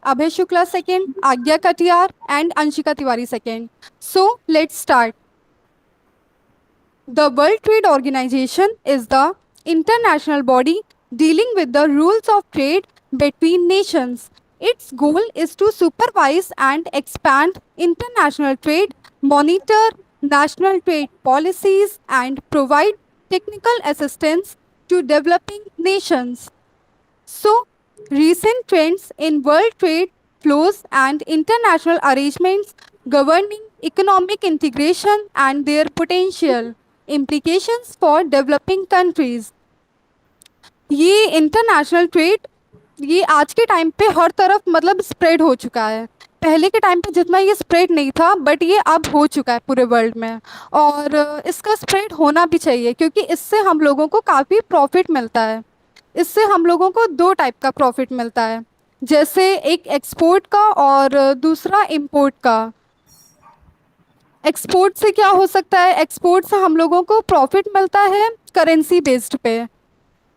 Abhay Shukla second, Agya Katiyar, and Anshika Tiwari second. So let's start. The World Trade Organization is the international body dealing with the rules of trade between nations. Its goal is to supervise and expand international trade, monitor national trade policies, and provide technical assistance to developing nations. So, recent trends in world trade flows and international arrangements governing economic integration and their potential implications for developing countries. ये international trade ये आज के time पे हर तरफ मतलब spread हो चुका है। पहले के टाइम पे जितना ये स्प्रेड नहीं था बट ये अब हो चुका है पूरे वर्ल्ड में। और इसका स्प्रेड होना भी चाहिए क्योंकि इससे हम लोगों को काफ़ी प्रॉफिट मिलता है। इससे हम लोगों को दो टाइप का प्रॉफिट मिलता है, जैसे एक एक्सपोर्ट का और दूसरा इंपोर्ट का। एक्सपोर्ट से क्या हो सकता है? एक्सपोर्ट से हम लोगों को प्रॉफिट मिलता है करेंसी बेस्ड पे।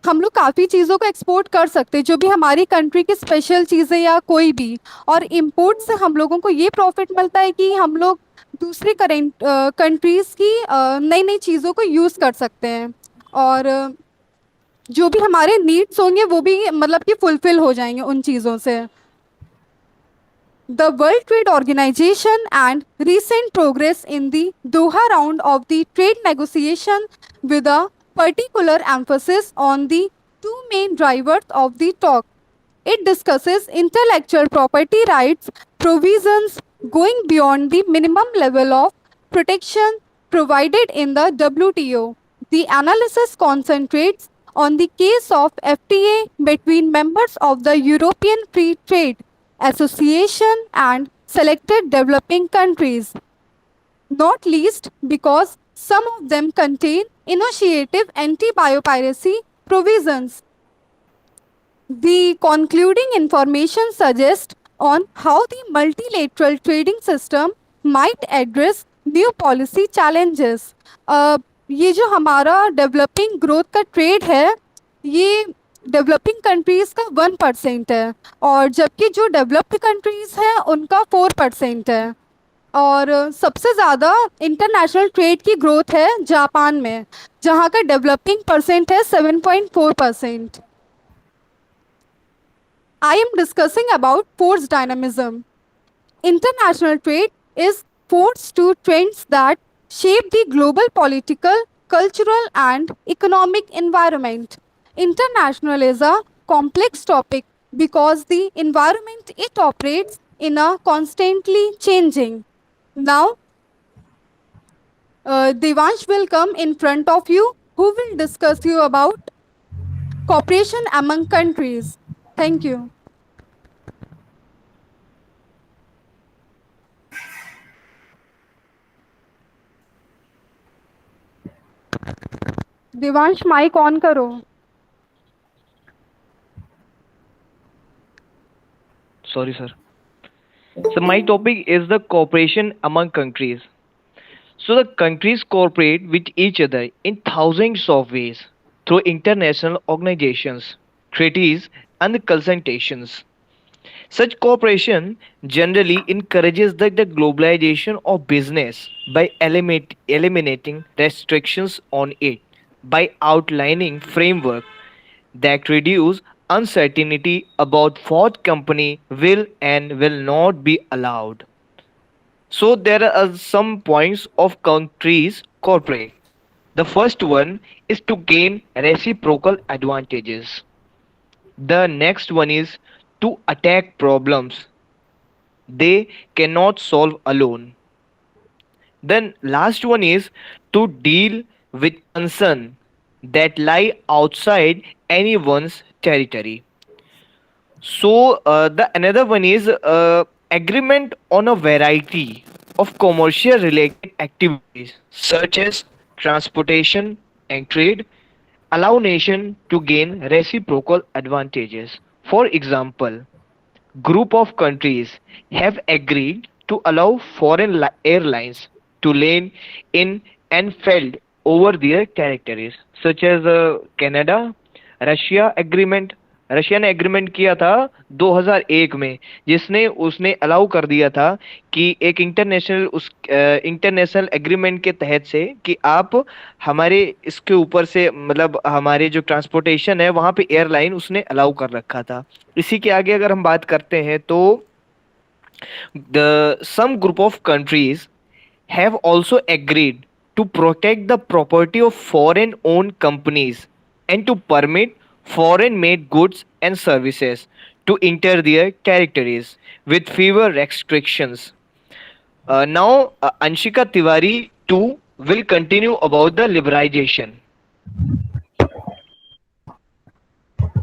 हम लोग काफ़ी चीज़ों को एक्सपोर्ट कर सकते हैं जो भी हमारी कंट्री की स्पेशल चीज़ें या कोई भी। और इंपोर्ट से हम लोगों को ये प्रॉफिट मिलता है कि हम लोग दूसरी करेंट कंट्रीज़ की नई नई चीज़ों को यूज़ कर सकते हैं। और जो भी हमारे नीड्स होंगे वो भी मतलब कि फुलफिल हो जाएंगे उन चीज़ों से। The World Trade Organization and recent progress in the Doha round of the trade negotiation with a particular emphasis on the two main drivers of the talk. It discusses intellectual property rights provisions going beyond the minimum level of protection provided in the WTO. The analysis concentrates on the case of FTA between members of the European Free Trade Association and selected developing countries, not least because some of them contain initiative anti-biopiracy provisions. The concluding information suggests on how the multilateral trading system might address new policy challenges. ये जो हमारा developing growth का trade है ये developing countries का 1% है और जबकि जो डेवलप्ड कंट्रीज़ हैं उनका 4% है। और सबसे ज़्यादा इंटरनेशनल ट्रेड की ग्रोथ है जापान में, जहाँ का डेवलपिंग परसेंट है 7.4%। I am discussing about force dynamism. International trade is forced to trends that shape the global political, cultural, and economic environment. International is a complex topic because the environment it operates in a constantly changing. Now, Devansh will come in front of you who will discuss you about cooperation among countries. Thank you. Devansh mic on करो। Sorry, sir. So my topic is the cooperation among countries. So the countries cooperate with each other in thousands of ways through international organizations, treaties, and consultations. Such cooperation generally encourages the globalization of business by eliminating restrictions on it, by outlining framework that reduce uncertainty about what company will and will not be allowed. So there are some points of countries cooperate. The first one is to gain reciprocal advantages. The next one is to attack problems they cannot solve alone. Then last one is to deal with concern that lie outside anyone's territory. So the another one is agreement on a variety of commercial related activities such as transportation and trade allow nation to gain reciprocal advantages. For example, group of countries have agreed to allow foreign airlines to land in and fly over their territories, such as Canada, Russia agreement, Russia ने agreement किया था 2001 में, जिसने उसने allow कर दिया था कि एक इंटरनेशनल एग्रीमेंट के तहत से कि आप हमारे इसके ऊपर से मतलब हमारे जो ट्रांसपोर्टेशन है वहां पे एयरलाइन उसने अलाउ कर रखा था। इसी के आगे अगर हम बात करते हैं तो the some group of countries have also agreed to protect the property of foreign owned companies and to permit foreign made goods and services to enter their territories with fewer restrictions. Now, Anshika Tiwari too will continue about the liberalization.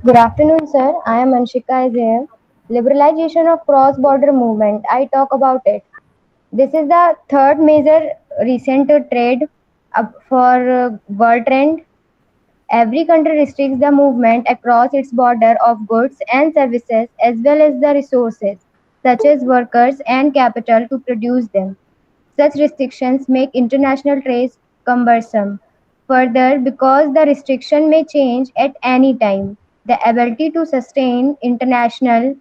Good afternoon, sir. I am Anshika is here. Liberalization of cross-border movement. I talk about it. This is the third major recent trade for world trend. Every country restricts the movement across its border of goods and services as well as the resources, such as workers and capital to produce them. Such restrictions make international trade cumbersome. Further, because the restriction may change at any time, the ability to sustain international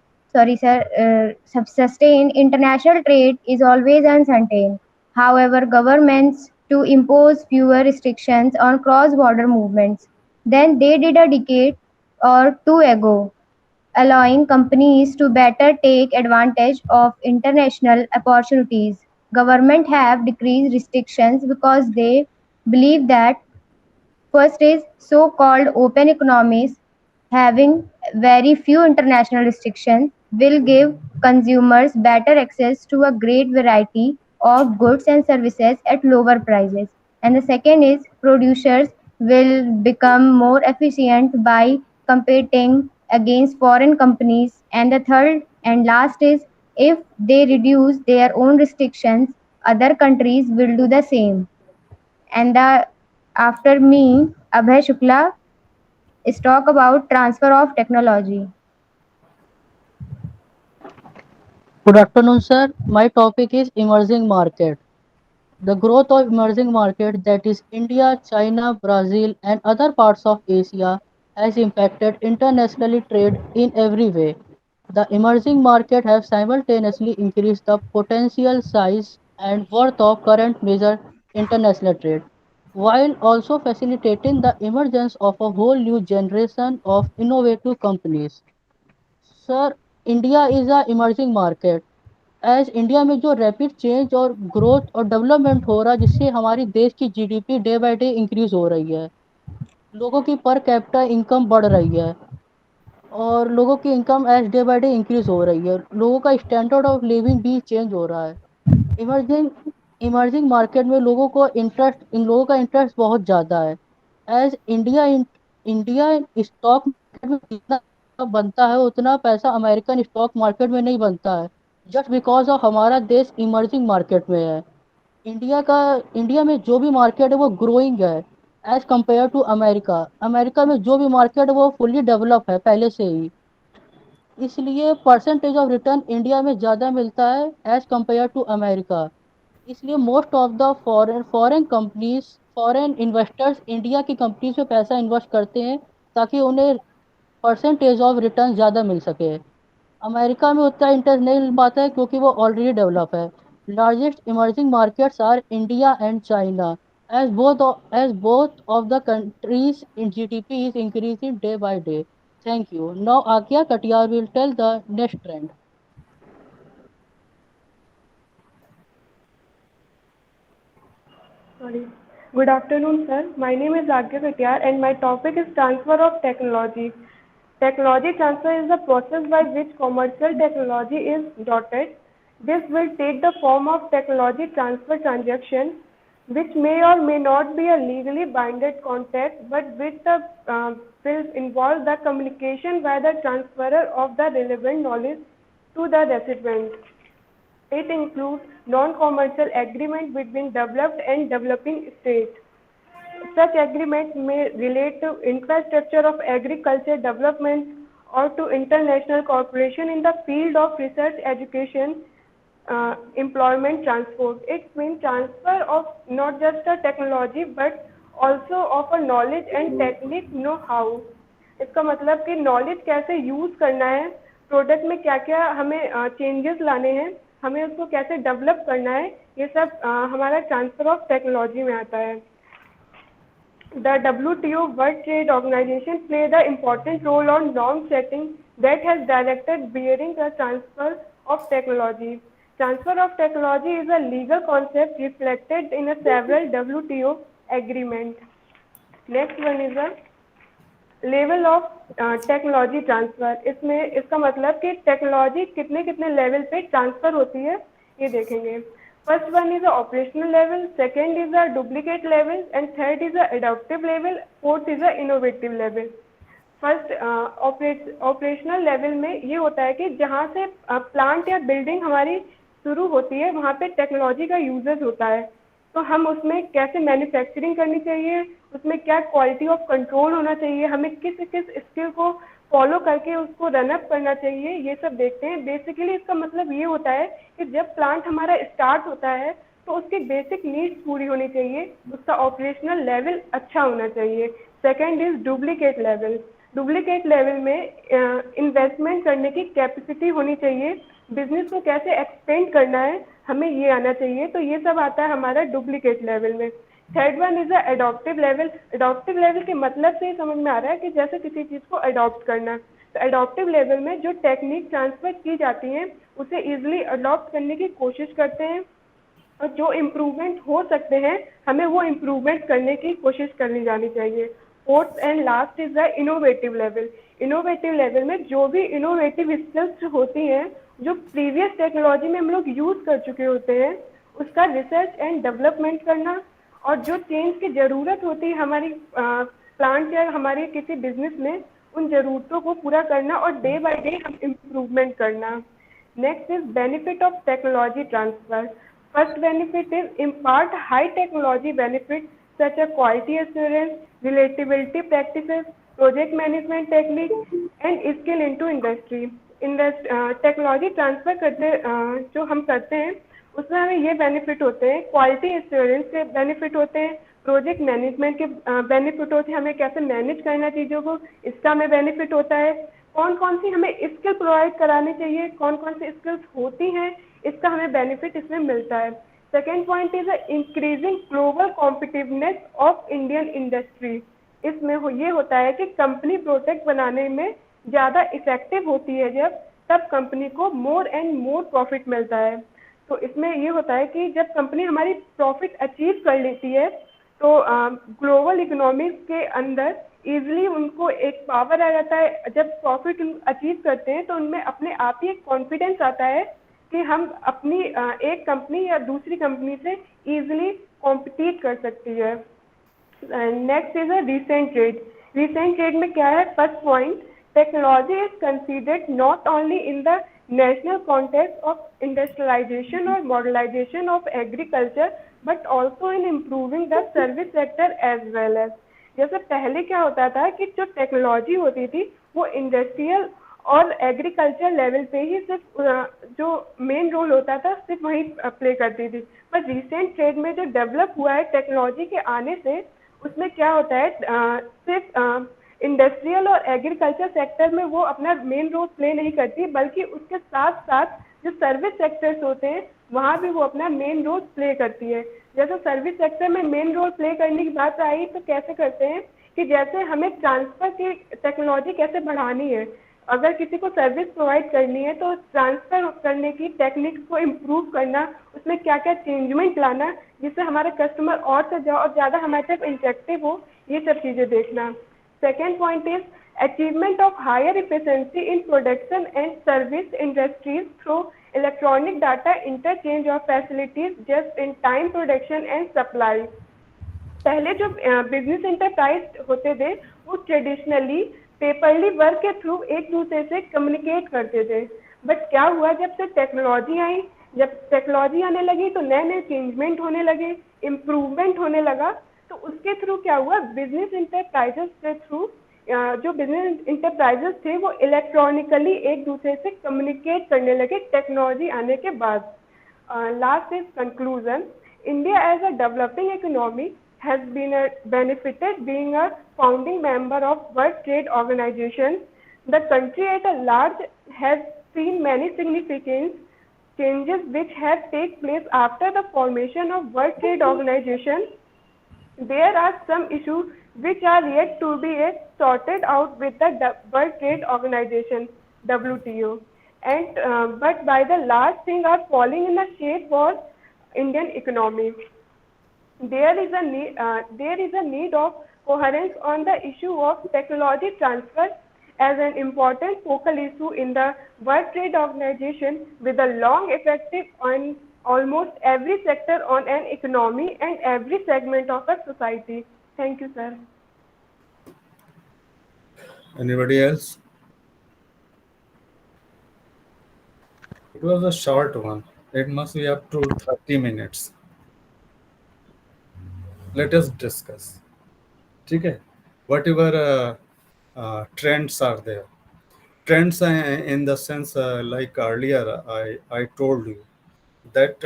trade is always uncertain. However, governments to impose fewer restrictions on cross-border movements than they did a decade or two ago, allowing companies to better take advantage of international opportunities. Government have decreased restrictions because they believe that first is so-called open economies having very few international restrictions will give consumers better access to a great variety of goods and services at lower prices. And the second is producers will become more efficient by competing against foreign companies. And the third and last is if they reduce their own restrictions, other countries will do the same. And the after me, Abhay Shukla is talk about transfer of technology. Good afternoon, sir. My topic is emerging market. The growth of emerging market, that is India, China, Brazil, and other parts of Asia, has impacted internationally trade in every way. The emerging market have simultaneously increased the potential size and worth of current major international trade, while also facilitating the emergence of a whole new generation of innovative companies. Sir, India is a emerging market. As India में जो rapid change और growth और development हो रहा है, जिससे हमारी देश की GDP day by day increase हो रही है, लोगों की पर कैपिटा इनकम बढ़ रही है और लोगों की income as day by day increase हो रही है, लोगों का स्टैंडर्ड ऑफ लिविंग भी चेंज हो रहा है। इमर्जिंग इमर्जिंग मार्केट में लोगों का इंटरेस्ट बहुत ज़्यादा है। एज इंडिया स्टॉक मार्केट में जितना बनता है उतना पैसा अमेरिकन स्टॉक मार्केट में नहीं बनता है, जस्ट बिकॉज ऑफ हमारा देश इमर्जिंग मार्केट में है। इंडिया में जो भी मार्केट है वो ग्रोइंग है as compare to America. America में जो भी मार्केट है वो फुल्ली डेवलप है पहले से ही, इसलिए परसेंटेज ऑफ रिटर्न इंडिया में ज़्यादा मिलता है एज कम्पेयर टू अमेरिका। इसलिए most of the foreign companies, foreign investors India की कंपनीज में पैसा इन्वेस्ट करते हैं ताकि उन्हें परसेंटेज ऑफ रिटर्न ज़्यादा मिल सके। अमेरिका में उतना इंटरेस्ट नहीं मिल पाता है क्योंकि वो ऑलरेडी डेवलप है। Largest emerging markets R India and China, as both of the countries in GDP is increasing day by day. Thank you. Now Akia Katiyar will tell the next trend. Sorry. Good afternoon, sir. My name is Agya Katyar and my topic is transfer of technology. Technology transfer is the process by which commercial technology is dotted. This will take the form of technology transfer transaction, which may or may not be a legally binded contract, but which will involve the communication by the transferer of the relevant knowledge to the recipient. It includes non-commercial agreement between developed and developing states. Such agreements may relate to infrastructure of agriculture development or to international cooperation in the field of research, education, employment, transport. It means transfer of not just a technology but also of a knowledge and technique know-how. इसका मतलब कि knowledge कैसे use करना है, product में क्या क्या हमें चेंजेस लाने हैं, हमें उसको कैसे डेवलप करना है, ये सब हमारा ट्रांसफ़र ऑफ टेक्नोलॉजी में आता है। The WTO World Trade Organization played an important role on norm setting that has directed bearing the transfer of technology. Transfer of technology is a legal concept reflected in a several WTO agreement. Next one is the level of technology transfer. इसमें इसका मतलब कि technology कितने कितने level पे transfer होती है ये देखेंगे। First one is a operational level, second is a duplicate level and third is a adaptive level, fourth is a innovative level. First operational level में ये होता है कि जहाँ से प्लांट या बिल्डिंग हमारी शुरू होती है वहाँ पे टेक्नोलॉजी का यूजेस होता है। तो हम उसमें कैसे मैन्युफैक्चरिंग करनी चाहिए, उसमें क्या क्वालिटी ऑफ कंट्रोल होना चाहिए, हमें किस किस स्किल को फॉलो करके उसको रन अप करना चाहिए, ये सब देखते हैं। बेसिकली इसका मतलब ये होता है कि जब प्लांट हमारा स्टार्ट होता है तो उसकी बेसिक नीड्स पूरी होनी चाहिए, उसका ऑपरेशनल लेवल अच्छा होना चाहिए। Second is duplicate level. Duplicate level में इन्वेस्टमेंट करने की कैपेसिटी होनी चाहिए, बिजनेस को कैसे एक्सपेंड करना है हमें ये आना चाहिए। तो ये सब आता है हमारा डुप्लीकेट लेवल में। Third one is a adaptive level. Adaptive level के मतलब से ही समझ में आ रहा है कि जैसे किसी चीज़ को अडॉप्ट करना। तो एडॉप्टिव लेवल में जो टेक्निक ट्रांसफर की जाती हैं उसे ईजिली अडॉप्ट करने की कोशिश करते हैं और जो इम्प्रूवमेंट हो सकते हैं हमें वो इम्प्रूवमेंट करने की कोशिश करनी जानी चाहिए। Fourth and last is the innovative level. Innovative level में जो भी इनोवेटिव स्किल्स होती हैं जो प्रीवियस टेक्नोलॉजी में हम लोग यूज़ कर चुके होते हैं उसका रिसर्च एंड डेवलपमेंट करना, और जो चेंज की ज़रूरत होती है हमारी प्लांट या हमारे किसी बिजनेस में उन ज़रूरतों को पूरा करना और डे बाय डे हम इम्प्रूवमेंट करना। Next is benefit of technology transfer. First benefit is impart high technology benefits such as quality assurance, relatability practices, project management techniques, and skill into industry. Technology transfer करते जो हम करते हैं उसमें हमें ये बेनिफिट होते हैं, क्वालिटी एश्योरेंस के बेनिफिट होते हैं, प्रोजेक्ट मैनेजमेंट के बेनिफिट होते हैं, हमें कैसे मैनेज करना चीज़ों को इसका हमें बेनिफिट होता है, कौन कौन सी हमें स्किल प्रोवाइड करानी चाहिए, कौन कौन सी स्किल्स होती हैं इसका हमें बेनिफिट इसमें मिलता है। Second point is increasing global competitiveness of Indian industry. इसमें ये होता है कि कंपनी प्रोडक्ट बनाने में ज़्यादा इफेक्टिव होती है जब तब कंपनी को मोर एंड मोर प्रॉफिट मिलता है। तो इसमें ये होता है कि जब कंपनी हमारी प्रॉफिट अचीव कर लेती है तो ग्लोबल इकोनॉमिक्स के अंदर ईजिली उनको एक पावर आ जाता है। जब प्रॉफिट अचीव करते हैं तो उनमें अपने आप ही एक कॉन्फिडेंस आता है कि हम अपनी एक कंपनी या दूसरी कंपनी से ईजिली कॉम्पिटिट कर सकती है। Next is a recent trade. Recent trade में क्या है, first point, technology is considered not only in the national context of industrialization or modernization of agriculture but also in improving the service sector as well as। जैसे पहले क्या होता था कि जो टेक्नोलॉजी होती थी वो इंडस्ट्रियल और एग्रीकल्चर लेवल पे ही सिर्फ जो मेन रोल होता था सिर्फ वहीं प्ले करती थी, पर रिसेंट ट्रेड में जो डेवलप हुआ है टेक्नोलॉजी के आने से उसमें क्या होता है सिर्फ इंडस्ट्रियल और एग्रीकल्चर सेक्टर में वो अपना मेन रोल प्ले नहीं करती बल्कि उसके साथ साथ जो सर्विस सेक्टर्स होते हैं वहाँ भी वो अपना मेन रोल प्ले करती है। जैसे सर्विस सेक्टर में मेन रोल प्ले करने की बात आई तो कैसे करते हैं कि जैसे हमें ट्रांसफ़र की टेक्नोलॉजी कैसे बढ़ानी है, अगर किसी को सर्विस प्रोवाइड करनी है तो ट्रांसफ़र करने की टेक्निक्स को इम्प्रूव करना, उसमें क्या क्या चेंजमेंट लाना जिससे हमारे कस्टमर और से ज़्यादा हमारे तक इंटरेक्टिव हो, ये सब चीज़ें देखना। Second point is achievement of higher efficiency in production and service industries through electronic data interchange of facilities just in time production and supply। पहले जो बिजनेस इंटरप्राइज होते थे वो ट्रेडिशनली पेपरली वर्क के थ्रू एक दूसरे से कम्युनिकेट करते थे, बट क्या हुआ जब से टेक्नोलॉजी आई, जब टेक्नोलॉजी आने लगी तो नए नए चेंजमेंट होने लगे, इम्प्रूवमेंट होने लगा। तो उसके थ्रू क्या हुआ, बिजनेस इंटरप्राइजेस के थ्रू जो बिजनेस इंटरप्राइजेस थे वो इलेक्ट्रॉनिकली एक दूसरे से कम्युनिकेट करने लगे टेक्नोलॉजी आने के बाद। Last is conclusion. India as a developing economy has been benefited being a founding member of World Trade Organization. The country at a large has seen many significant changes which have taken place after the formation of World Trade Organization. There are some issues which are yet to be sorted out with the World Trade Organization (WTO), and but by the large things are falling in the shape for Indian economy. There is a need of coherence on the issue of technology transfer as an important focal issue in the World Trade Organization with a long effective on almost every sector on an economy and every segment of a society. Thank you, sir. Anybody else? It was a short one. It must be up to 30 minutes. Let us discuss. Okay. Whatever trends are there. Trends in the sense, like earlier, I told you that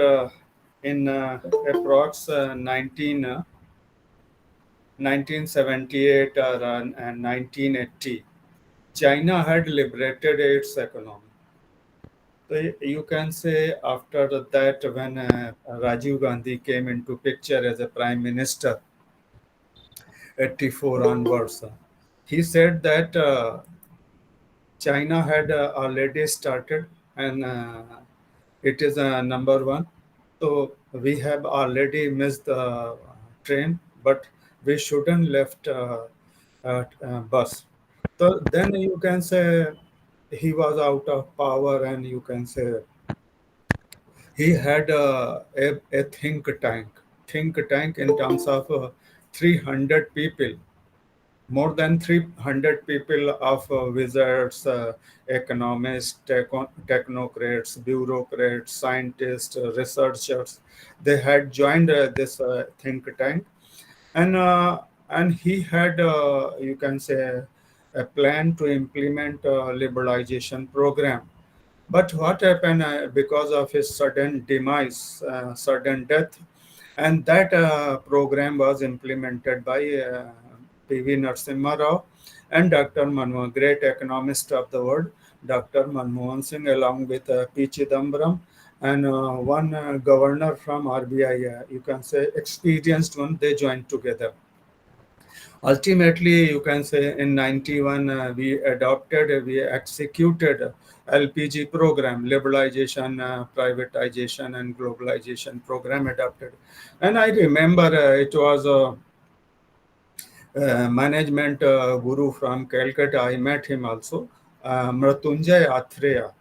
in approx 1978 and 1980, China had liberated its economy. So you can say after that, when Rajiv Gandhi came into picture as a prime minister, 84 onwards, he said that China had already started, and it is number one. So we have already missed the train, but we shouldn't left bus. So then you can say he was out of power, and you can say he had a think tank in terms of 300 people, more than 300 people of wizards, economists, technocrats, bureaucrats, scientists, researchers. They had joined this think tank, and he had, you can say, a plan to implement a liberalization program. But what happened because of his sudden demise, sudden death, and that program was implemented by P.V. Narasimha Rao and Dr. Manmohan, great economist of the world, Dr. Manmohan Singh, along with P. Chidambaram, and one governor from RBI, you can say experienced one, they joined together. Ultimately, you can say in 91, we executed LPG program, liberalization, privatization, and globalization program adopted. And I remember it was a management guru from Calcutta. I met him also, Mratunjay Athreya.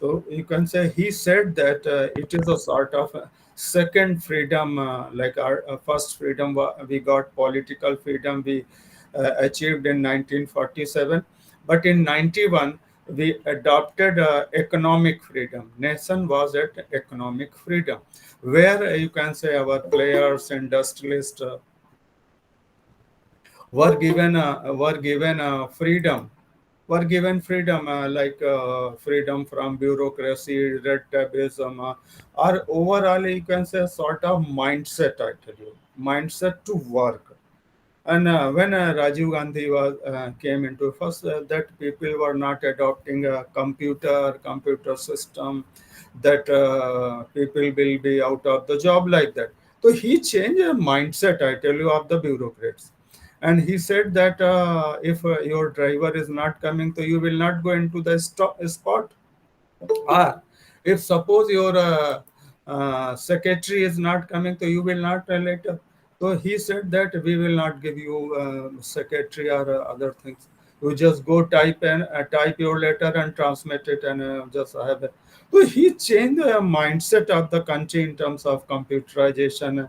So you can say he said that it is a sort of second freedom, like our first freedom, we got political freedom, we achieved in 1947. But in 91, we adopted economic freedom. Nation was at economic freedom, where you can say our players, industrialists, were given freedom, like freedom from bureaucracy, red tapeism, or overall you can say sort of mindset. I tell you, mindset to work. And when Rajiv Gandhi was came into first, that people were not adopting a computer system, that people will be out of the job like that. So he changed the mindset, I tell you, of the bureaucrats. And he said that if your driver is not coming, so you will not go into the spot. Or if suppose your secretary is not coming, so you will not letter. So he said that we will not give you secretary or other things. You just go type your letter and transmit it, and just have it. So he changed the mindset of the country in terms of computerization,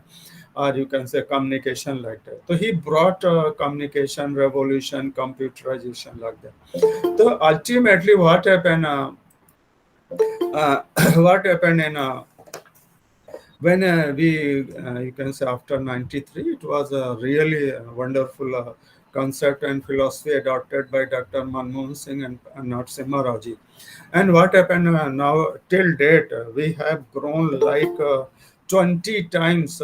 or you can say communication like that. So he brought communication revolution, computerization like that. So ultimately, what happened? What happened in when you can say after 93, it was a really wonderful concept and philosophy adopted by Dr. Manmohan Singh and Narasimha Rao ji. And what happened now till date, we have grown like 20 times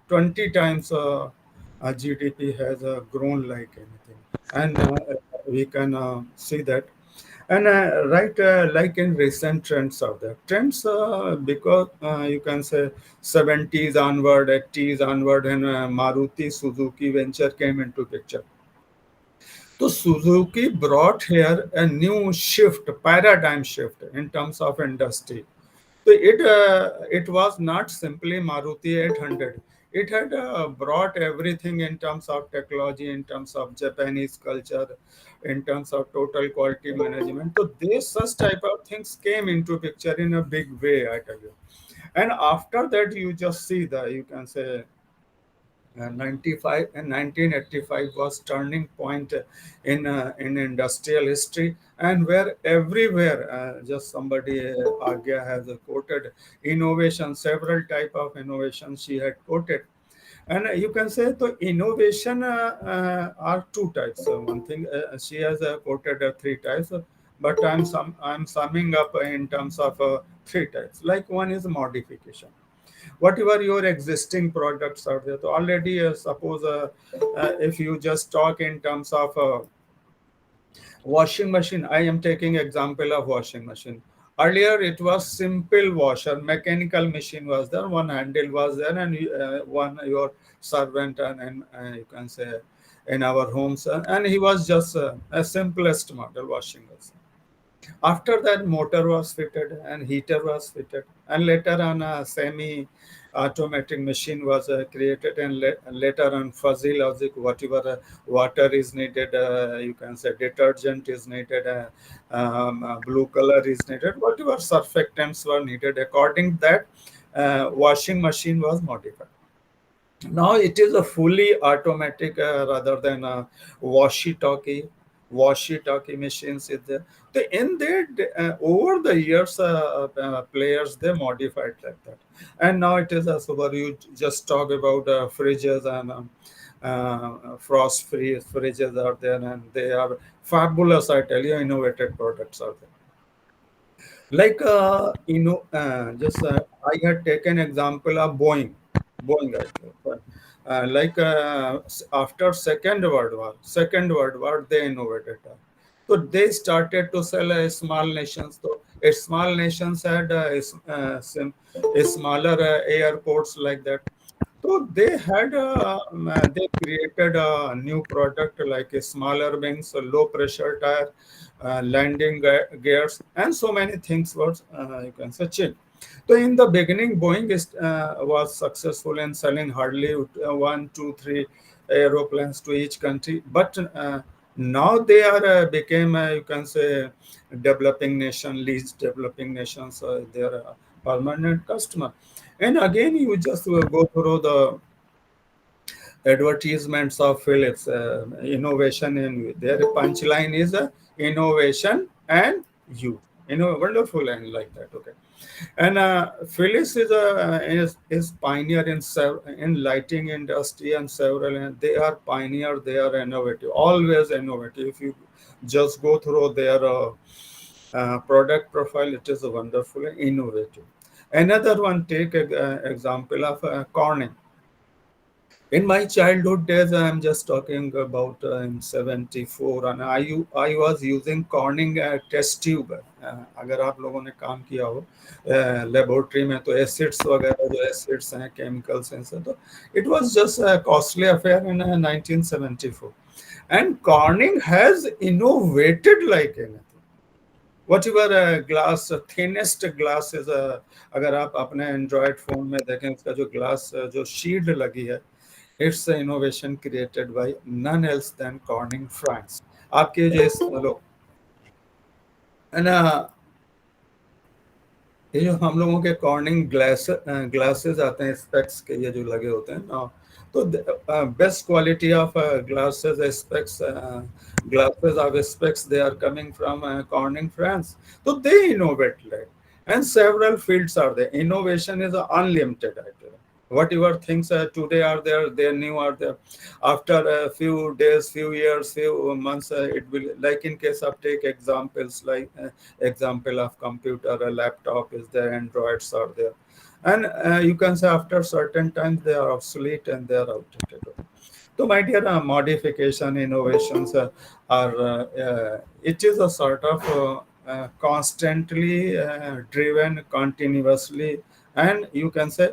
20 times GDP has grown like anything, and we can see that. And right, like in recent trends are there. Trends because you can say 70s onward, 80s onward, and Maruti Suzuki venture came into picture. So Suzuki brought here a new shift, paradigm shift in terms of industry. So it was not simply Maruti 800. It had brought everything in terms of technology, in terms of Japanese culture, in terms of total quality management. So this such type of things came into picture in a big way, I tell you. And after that, you just see the, you can say, 95 and 1985 was turning point in industrial history, and where everywhere, just somebody Agya has quoted innovation, several type of innovation she had quoted. And you can say the innovation are two types. One thing, she has quoted three types, but I'm summing up in terms of three types. Like one is modification. Whatever your existing products are there, so already suppose if you just talk in terms of washing machine, I am taking example of washing machine. Earlier it was simple washer, mechanical machine was there, one handle was there, and one your servant, and you can say in our homes, and he was just a simplest model washing machine. After that, motor was fitted and heater was fitted, and later on, a semi-automatic machine was created, and later on, fuzzy logic, whatever water is needed, you can say detergent is needed, blue color is needed, whatever surfactants were needed. According that, washing machine was modified. Now it is a fully automatic rather than a washy-talkie machines is there. So in there, over the years, players they modified like that, and now it is as over. You just talk about fridges and frost-free fridges are there, and they are fabulous. I tell you, innovative products are there. Like just I had taken example of Boeing, I think. Like after second world war they innovated that. So they started to sell small nations. So small nations had smaller airports like that. So they had they created a new product like a smaller wings, a low pressure tire, landing gears, and so many things were you can say changed. So in the beginning, Boeing was successful in selling hardly one, two, three aeroplanes to each country, but now they are became you can say developing nation, least developing nations. They are a permanent customer. And again, you just go through the advertisements of Philips, innovation in their punchline is innovation and you. Wonderful line like that. Okay, and Philips is pioneer in in lighting industry and several, and they are pioneer. They are innovative, always innovative. If you just go through their product profile, it is wonderful and innovative. Another one, take example of Corning. In my childhood days, I'm just talking about in 74, and I was using Corning test tube. अगर आप लोगों ने काम किया हो laboratory में, तो acids वगैरह जो एसिड्स हैं, केमिकल्स हैं, तो it was just a costly affair in 1974. And Corning has innovated like anything. Whatever glass, thinnest glass is, अगर आप अपने एंड्रॉयड फोन में देखें, उसका जो ग्लास जो शील्ड लगी है, it's an innovation created by none else than Corning France. आपके जैसे लोग, and ये जो हम लोगों के कॉर्निंग ग्लासेस आते हैं, स्पेक्स के ये जो लगे होते हैं ना, तो best quality of glasses specs glasses of specs, they are coming from Corning France. So they innovate like, and several fields are there. Innovation is unlimited actually. Whatever things today are there, they new are there. After a few days, few years, few months, it will, like in case of take examples like example of computer, a laptop is there, Androids are there. and you can say after certain times they are obsolete and they are outdated. So, my dear, modification innovations are it is a sort of constantly driven continuously, and you can say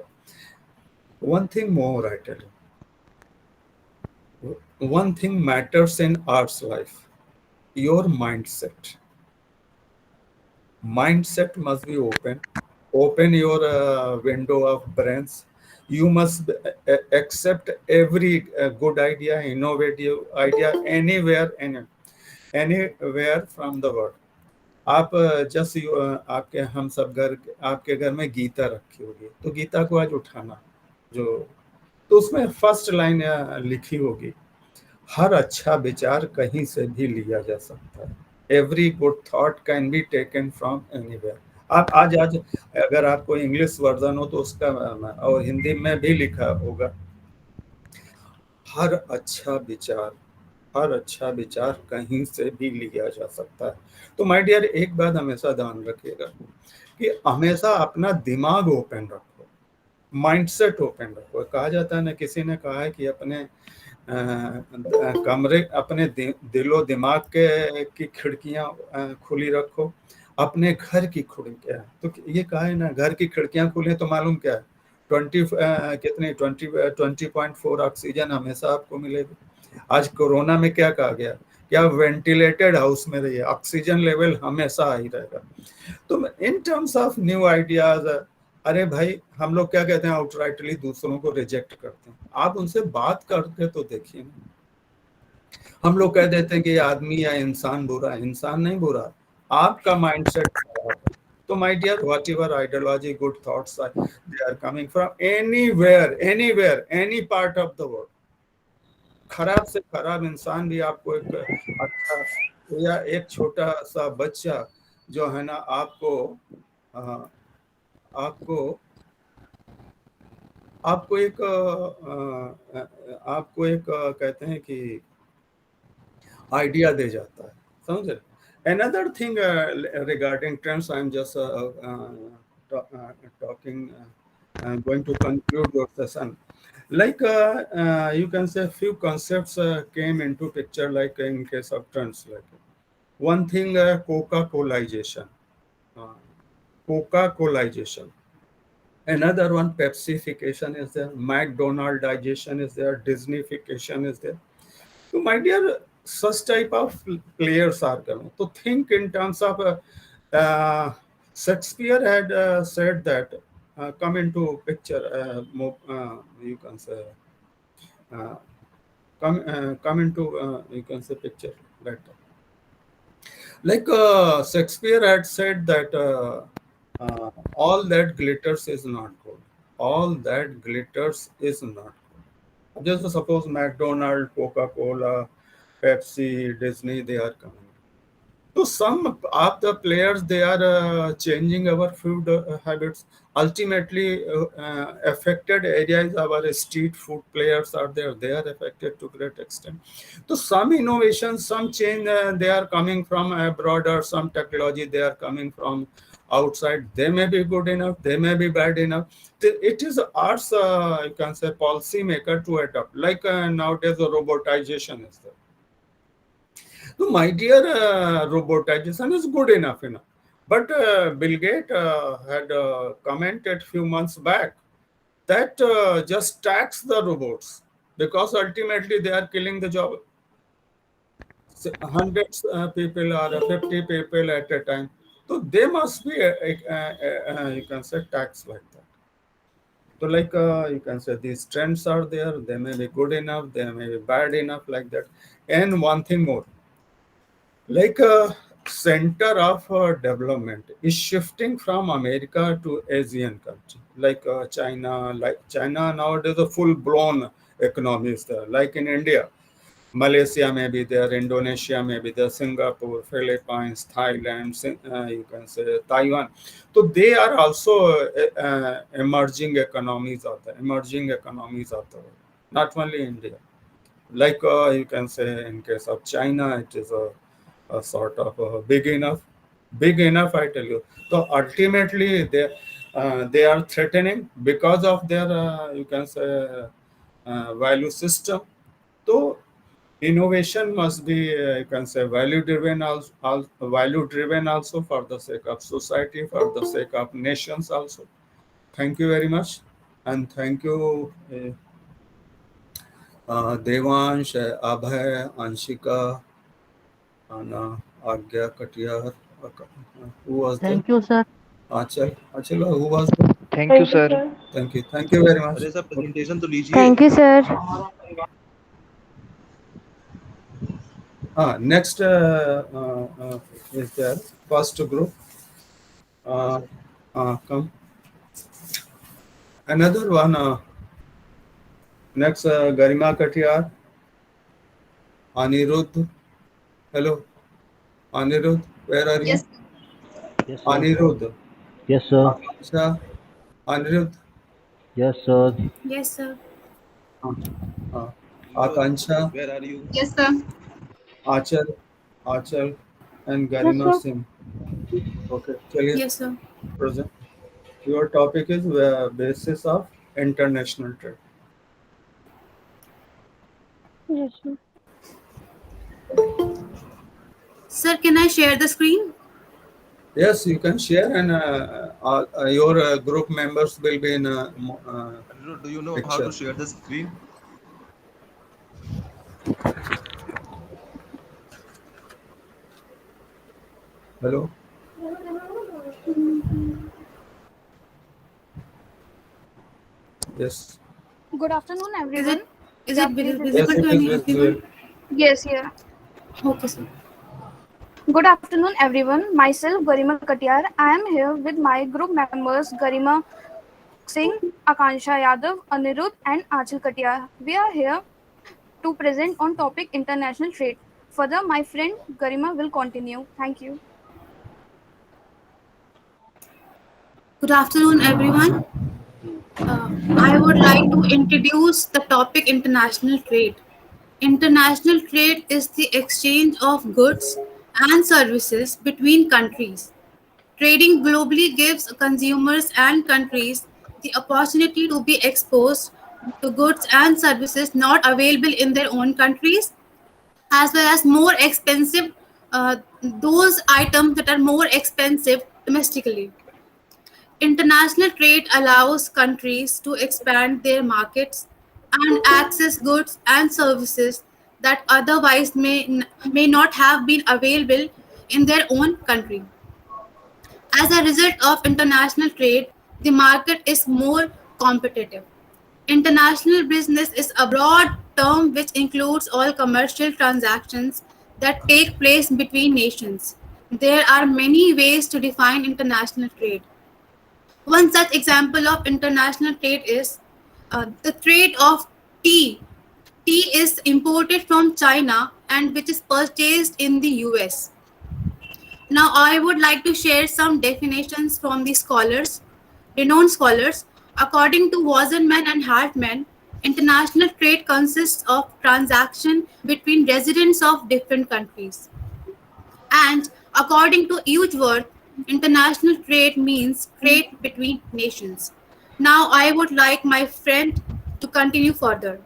one thing more. I tell you, one thing matters in art's life: your mindset. Mindset must be open. Open your window of brains. You must accept every good idea, innovative idea anywhere, anywhere from the world. आप just आपके हम सब घर आपके घर में गीता रखी होगी, तो गीता को आज उठाना जो, तो उसमें फर्स्ट लाइन लिखी होगी, हर अच्छा विचार कहीं से भी लिया जा सकता है। Every good thought can be taken from anywhere. आप आज अगर आपको इंग्लिश वर्जन हो तो उसका और हिंदी में भी लिखा होगा, हर अच्छा विचार, हर अच्छा विचार कहीं से भी लिया जा सकता है। तो माय डियर, एक बात हमेशा ध्यान रखिएगा कि हमेशा अपना दिमाग ओपन रखो, माइंडसेट ओपन रखो। कहा जाता है ना, किसी ने कहा है कि अपने कमरे, अपने दिलो दिमाग के की खिड़कियां खुली रखो, अपने घर की खिड़कियां। तो ये कहा है ना, घर की खिड़कियां खुली तो मालूम क्या है, 20.4 ऑक्सीजन हमेशा आपको मिलेगी। आज कोरोना में क्या कहा गया कि आप वेंटिलेटेड हाउस में रहिए, ऑक्सीजन लेवल हमेशा हाई रहेगा। तो in terms of new ideas, अरे भाई हम लोग क्या कहते हैं, आउटराइटली दूसरों को रिजेक्ट करते हैं। आप उनसे बात करके तो देखिए ना। हम लोग कह देते हैं कि आदमी या इंसान बुरा है, इंसान नहीं बुरा, आपका माइंडसेट खराब है। तो my dear, whatever ideology, good thoughts they are coming from anywhere, any part of the world. खराब से खराब इंसान भी आपको एक अच्छा, या एक छोटा सा बच्चा जो है ना, आपको आपको आपको एक आपको एक कहते हैं कि आइडिया दे जाता है, समझ रहे। Another thing regarding trends, I'm just talking, going to conclude your session. Like you can say few concepts came into picture, like in case of trends. Like one thing, Coca-Colization. Coca-Colization. Another one, Pepsification is there, McDonaldization is there, Disneyfication is there. So, my dear, such type of players are coming. So, think in terms of Shakespeare had said that come into picture. You can say come into you can say picture that. Like Shakespeare had said that all that glitters is not gold. All that glitters is not gold. Just suppose McDonald's, Coca-Cola, Pepsi, Disney, they are coming. So some of the players, they are changing our food habits. Ultimately, affected areas, our street food players are there. They are affected to great extent. So some innovations, some change, they are coming from abroad, or some technology they are coming from outside. They may be good enough, they may be bad enough. It is ours, you can say, policy maker to adopt. Like nowadays, the robotization is there. So, my dear, robotization is good enough. But Bill Gates had commented few months back that just tax the robots, because ultimately they are killing the job. Hundreds people or 50 people at a time. So they must be, you can say, tax like that. So like you can say these trends are there. They may be good enough, they may be bad enough, like that. And one thing more, like a center of development is shifting from America to Asian country, like China. Like China nowadays, a full-blown economy is there. Like in India, Malaysia may be there, Indonesia may be there, Singapore, Philippines, Thailand, you can say Taiwan. So they are also emerging economies of the world, not only India. Like you can say in case of China, it is a sort of big enough, I tell you. So ultimately, they are threatening because of their you can say value system. So innovation must be you can say value driven also for the sake of society, for the sake of nations also. Thank you very much, and thank you Devansh, Abhay, Anshika, and Agya Katiyar. Who was there? Thank you, sir. Achal, who was there? Thank you, Thank you, sir. sir. Thank you very much. अरे sir presentation तो लीजिए. Thank you, sir. Next is there first group. Come another one. Next, Garima Katiyar, Anirudh. Hello, Anirudh. Where are you? Yes, sir. Anirudh. Yes, sir. Akansha. Anirudh. Yes, sir. Yes, sir. Akansha. Where are you? Yes, sir. Achal, and Garima sir. Singh. Okay, chaliye, Yes, sir. present. Your topic is basis of international trade. Yes, sir. Sir, can I share the screen? Yes, you can share, and your group members will be in Do you know how picture. to share the screen? Hello. Yes. Good afternoon, Is everyone. it is Yeah, it please visible Yes, to it is anyone? visible. Yes, yeah. Okay, sir. Good afternoon, everyone. Myself, Garima Katiyar. I am here with my group members, Garima Singh, Akansha Yadav, Anirudh, and Achal Katiyar. We are here to present on topic international trade. Further, my friend Garima will continue. Thank you. Good afternoon, everyone. I would like to introduce the topic international trade. International trade is the exchange of goods and services between countries. Trading globally gives consumers and countries the opportunity to be exposed to goods and services not available in their own countries, as well as more expensive, those items that are more expensive domestically. International trade allows countries to expand their markets and access goods and services that otherwise may not have been available in their own country. As a result of international trade, the market is more competitive. International business is a broad term which includes all commercial transactions that take place between nations. There are many ways to define international trade. One such example of international trade is the trade of tea. Tea is imported from China and which is purchased in the US. Now, I would like to share some definitions from the scholars, renowned scholars. According to Wasserman and Hartman, international trade consists of transaction between residents of different countries. And according to Edgeworth, international trade means trade between nations. Now, I would like my friend to continue further.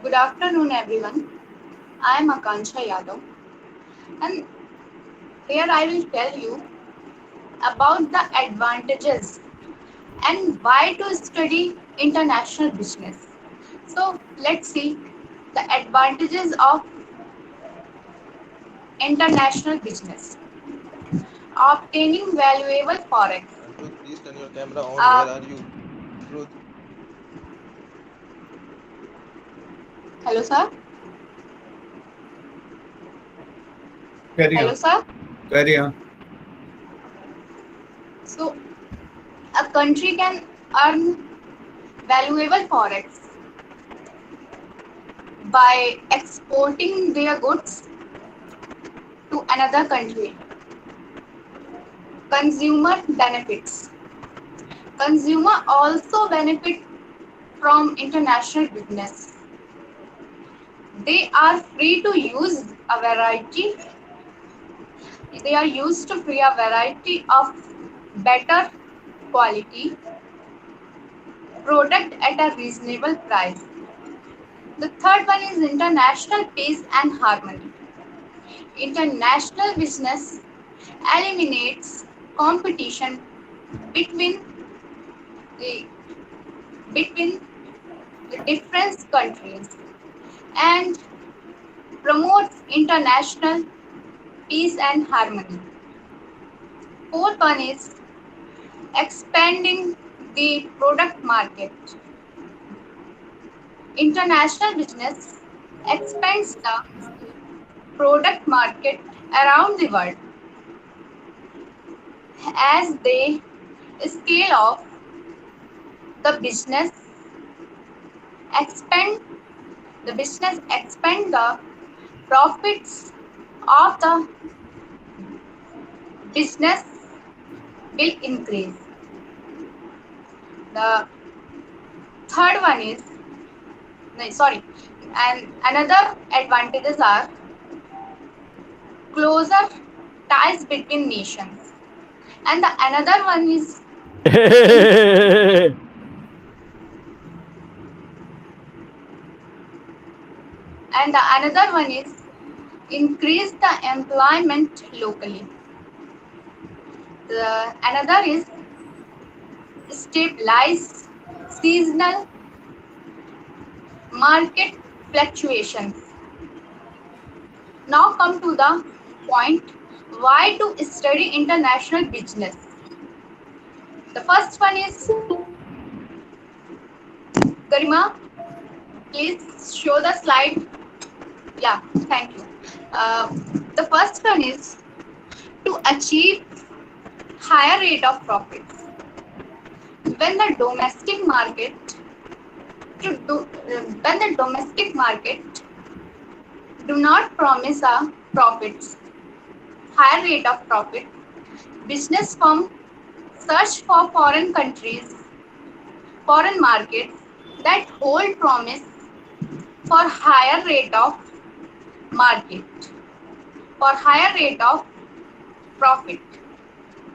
Good afternoon, everyone. I am Akansha Yadav, and here I will tell you about the advantages and why to study international business. So, let's see the advantages of international business. Obtaining valuable forex. Ruth, please turn your camera on. Uh, Where are you? Ruth. Hello, sir. Carry Hello, on. sir. Carry on. So, a country can earn valuable forex by exporting their goods to another country. Consumer benefits. Consumer also benefit from international business. They are free to use a variety. they are used to free a variety of better quality product at a reasonable price. The third one is international peace and harmony. International business eliminates competition between the between the different countries and promotes international peace and harmony. Fourth one is expanding the product market. International business expands the product market around the world as they scale of the business expand the profits of the business will increase. The third one is no, sorry, and another advantages are closer ties between nations, and the another one is increase the employment locally. The another is stabilize seasonal market fluctuations. Now come to the point, why to study international business? The first one is, Garima, please show the slide. Yeah, thank you. The first one is to achieve higher rate of profits. When the domestic market do not promise a higher rate of profit, business firms search for foreign markets that hold promise for higher rate of profit.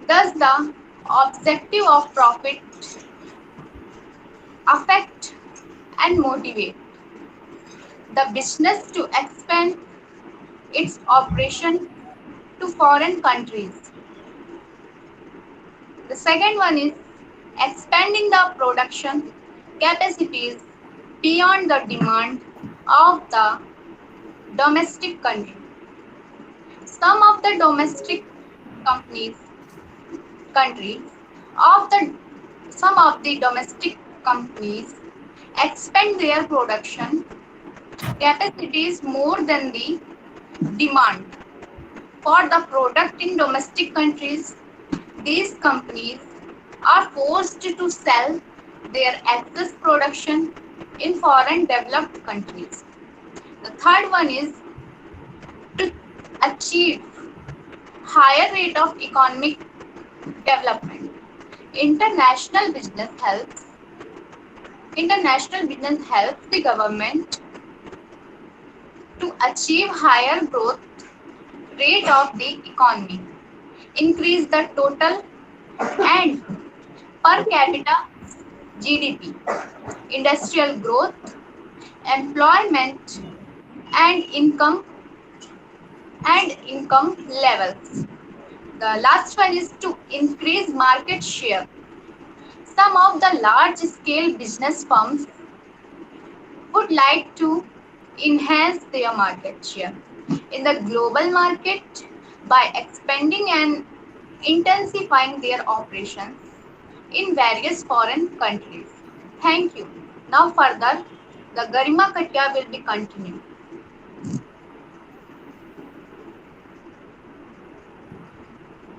Thus, the objective of profit affect and motivate the business to expand its operation to foreign countries. The second one is expanding the production capacities beyond the demand of the domestic country. Some of the domestic companies expand their production capacities more than the demand for the product in domestic countries. These companies are forced to sell their excess production in foreign developed countries. The third one is to achieve higher rate of economic development. International business helps the government to achieve higher growth rate of the economy, increase the total and per capita GDP, industrial growth, employment and income levels. The last one is to increase market share. Some of the large-scale business firms would like to enhance their market share in the global market by expanding and intensifying their operations in various foreign countries. Thank you. Now further, the Garima Katia will be continued.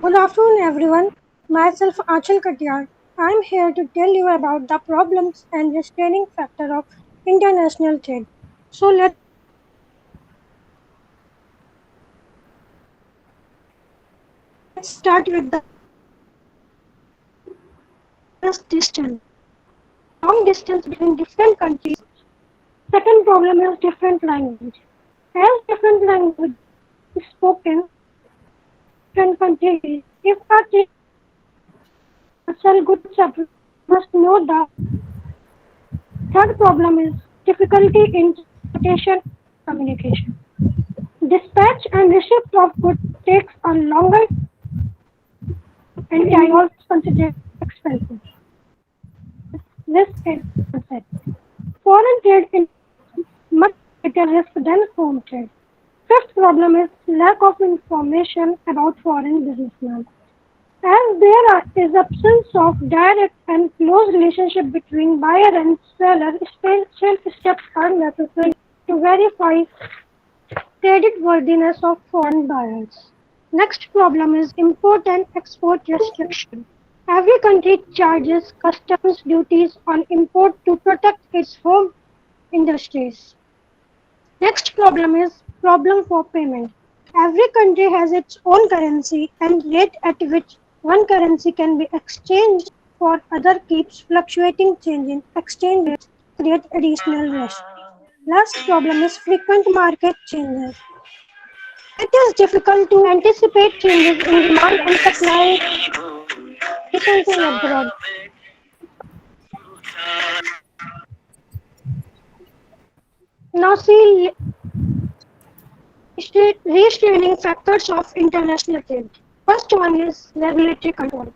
Good afternoon, everyone. Myself, Achal Katyar. I am here to tell you about the problems and restraining factor of international trade. So let's start with the first distance. Long distance between different countries. Second problem is different language. As different language is spoken in different country, if a trade sell goods abroad, must know the third problem is difficulty in transportation communication. Dispatch and receipt of goods takes a longer and time also considered expensive. Risk and downside. Foreign trade is much greater risk than home trade. Fifth problem is lack of information about foreign businessmen. As is absence of direct and close relationship between buyer and seller, special steps are necessary to verify creditworthiness of foreign buyers. Next problem is import and export restriction. Every country charges customs duties on import to protect its home industries. Next problem is problem for payment. Every country has its own currency and rate at which one currency can be exchanged for other keeps fluctuating. Changing exchange rates create additional risk. Last problem is frequent market changes. It is difficult to anticipate changes in demand and supply recently abroad. Now see restraining factors of international trade. First one is regulatory control.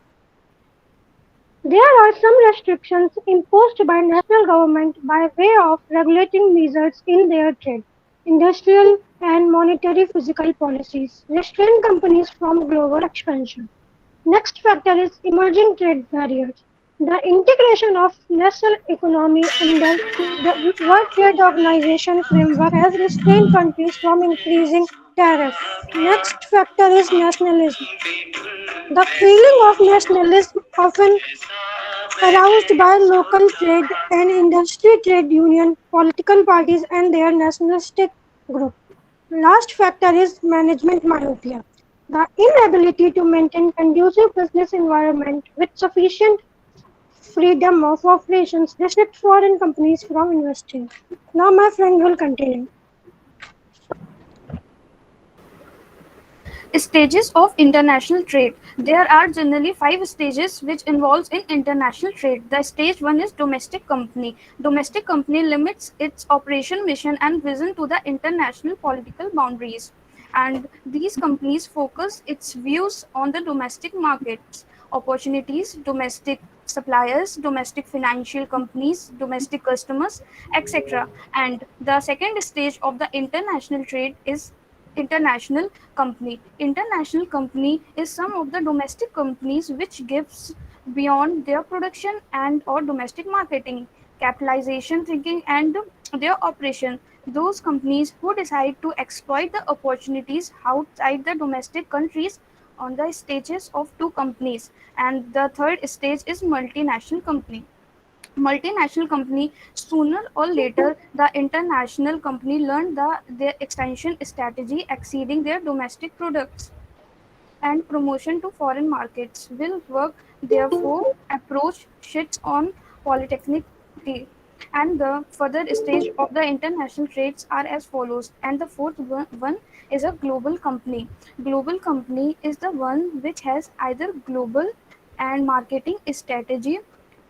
There are some restrictions imposed by national government by way of regulating measures in their trade, industrial and monetary physical policies restrain companies from global expansion. Next factor is emerging trade barriers. The integration of national economy under the World Trade Organization framework has restrained countries from increasing tariffs. Next factor is nationalism. The feeling of nationalism often aroused by local trade and industry trade union, political parties and their nationalistic group. Last factor is management myopia. The inability to maintain conducive business environment with sufficient freedom of operations restrict foreign companies from investing. Now my friend will continue. Stages of international trade. There are generally 5 stages which involves in international trade. The stage 1 is domestic company. Domestic company limits its operation, mission and vision to the international political boundaries, and these companies focus its views on the domestic markets opportunities, domestic suppliers, domestic financial companies, domestic customers, etc. And the second stage of the international trade is international company. International company is some of the domestic companies which gives beyond their production and or domestic marketing, capitalization thinking and their operation. Those companies who decide to exploit the opportunities outside the domestic countries on the stages of two companies. And the third stage is multinational company. Multinational company, sooner or later the international company learned their extension strategy exceeding their domestic products and promotion to foreign markets will work. Therefore approach shits on polytechnic tea. And the further stage of the international trades are as follows. And the fourth one is a global company. Global company is the one which has either global and marketing strategy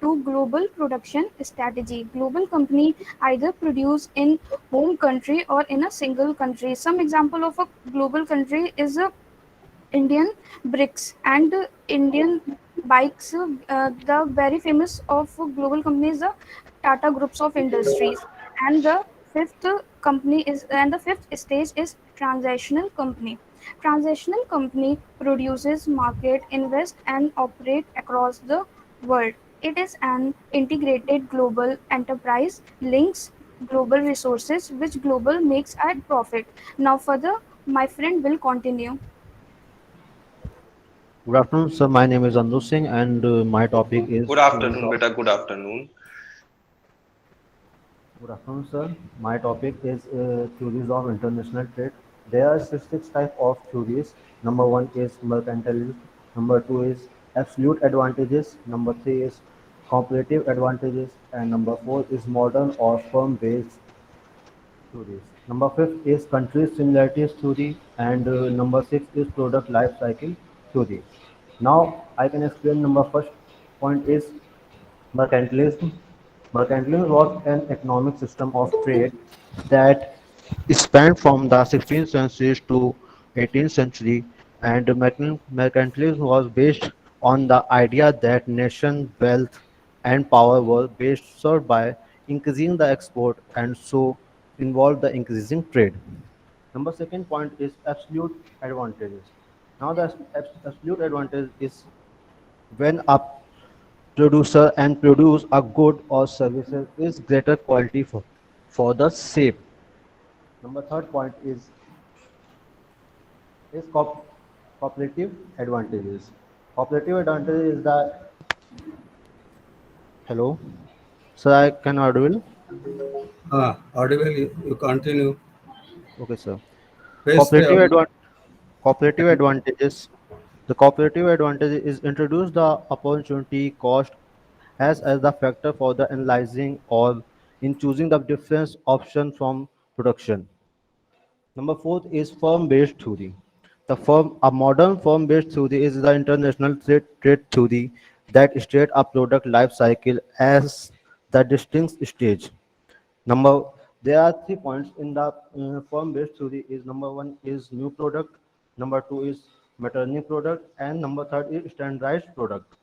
to global production strategy. Global company either produce in home country or in a single country. Some example of a global country is a Indian bricks and Indian bikes. The very famous of global companies, the Tata groups of industries. And the fifth company is, and the fifth stage is transactional company. Transactional company produces, market, invest, and operate across the world. It is an integrated global enterprise, links global resources, which global makes at profit. Now, further, my friend will continue. Good afternoon, sir. My name is Andu Singh, and my topic is Good theories afternoon, of. beta. Good afternoon. Good afternoon, sir. My topic is theories of international trade. There are six types of theories. Number one is mercantilism. Number two is absolute advantages. Number three is comparative advantages, and number four is modern or firm-based theories. Number fifth is country similarities theory, and number six is product life cycle. theory. Now I can explain number first point is mercantilism. Mercantilism was an economic system of trade that spanned from the 16th century to 18th century, and mercantilism was based on the idea that nation wealth and power were based served by increasing the export and so involved the increasing trade. Number second point is absolute advantages. Now the absolute advantage is when a producer and produce a good or services is greater quality for the same. Number third point is cooperative advantages. Cooperative advantage is the hello. Sir, I can audible. Audible, you continue. Okay, sir. Please stay Cooperative audible. cooperative advantages. The cooperative advantage is introduce the opportunity cost as the factor for the analyzing or in choosing the difference option from production. Number fourth is firm-based theory. A modern firm-based theory is the international trade theory that states a product life cycle as the distinct stage. Number, there are 3 points in the firm-based theory. Is number one is new product, number two is maternity product, and number third is standardized product.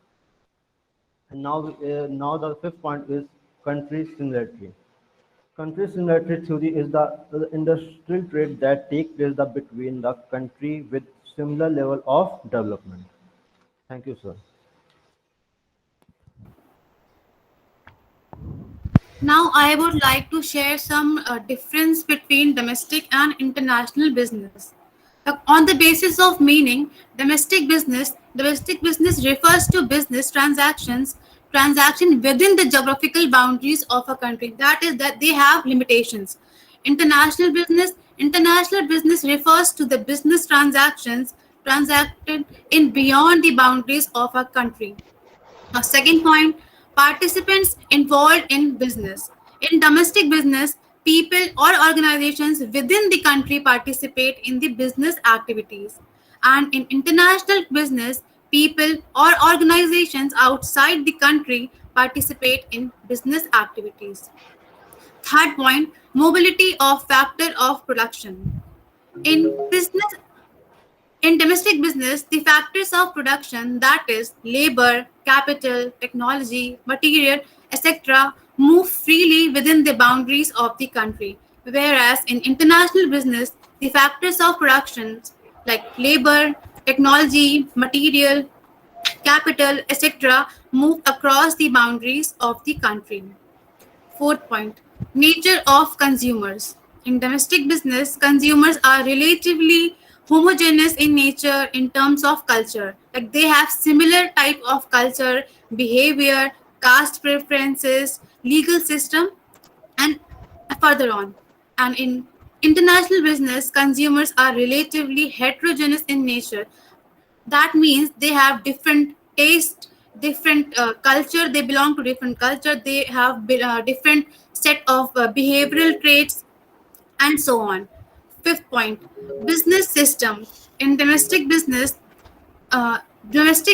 And now the fifth point is country similarity. Country similarity theory is the industrial trade that takes place between the country with similar level of development. Thank you, sir. Now, I would like to share some difference between domestic and international business. On the basis of meaning, domestic business refers to business transaction within the geographical boundaries of a country. That is, that they have limitations. International business refers to the business transactions transacted in beyond the boundaries of a country. Second point, participants involved in business. In domestic business, people or organizations within the country participate in the business activities. And in international business, people or organizations outside the country participate in business activities. Third point, mobility of factor of production. In business in domestic business, the factors of production, that is, labor, capital, technology, material, etc., move freely within the boundaries of the country. Whereas in international business, the factors of production, like labor, technology, material, capital, etc., move across the boundaries of the country. Fourth point, nature of consumers. In domestic business, consumers are relatively homogeneous in nature in terms of culture. Like they have similar type of culture, behavior, caste preferences, legal system, and further on. And in international business, consumers are relatively heterogeneous in nature. That means they have different taste, different culture, they belong to different culture, they have different set of behavioral traits, and so on. Fifth point, business system. In uh, domestic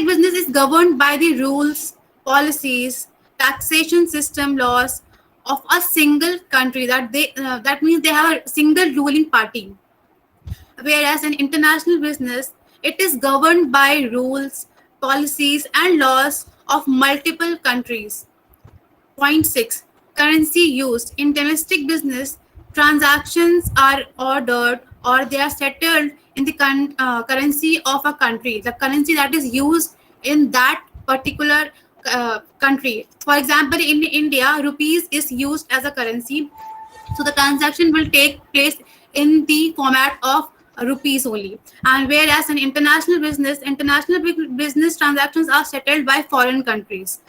business is governed by the rules, policies, taxation system, laws of a single country. That means they have a single ruling party. Whereas in international business, it is governed by rules, policies, and laws of multiple countries. Point 6, currency used. In domestic business, transactions are ordered or they are settled in the currency of a country, the currency that is used in that particular country. For example, in India, rupees is used as a currency, so the transaction will take place in the format of rupees only. And whereas in business transactions are settled by foreign countries,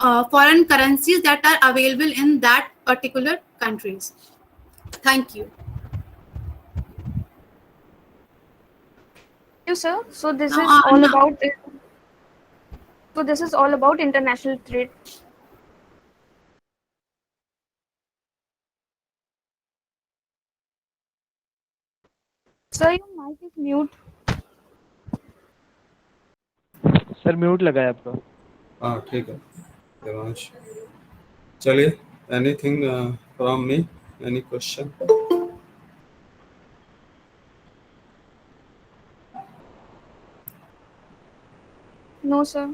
foreign currencies that are available in that particular countries. Thank you. You, sir. Now, So this is all about international trade. Sir, your mic is mute. Sir mute लगा है आपका। हाँ ठीक है देवांश। चलिए, anything from me, any question? No, sir.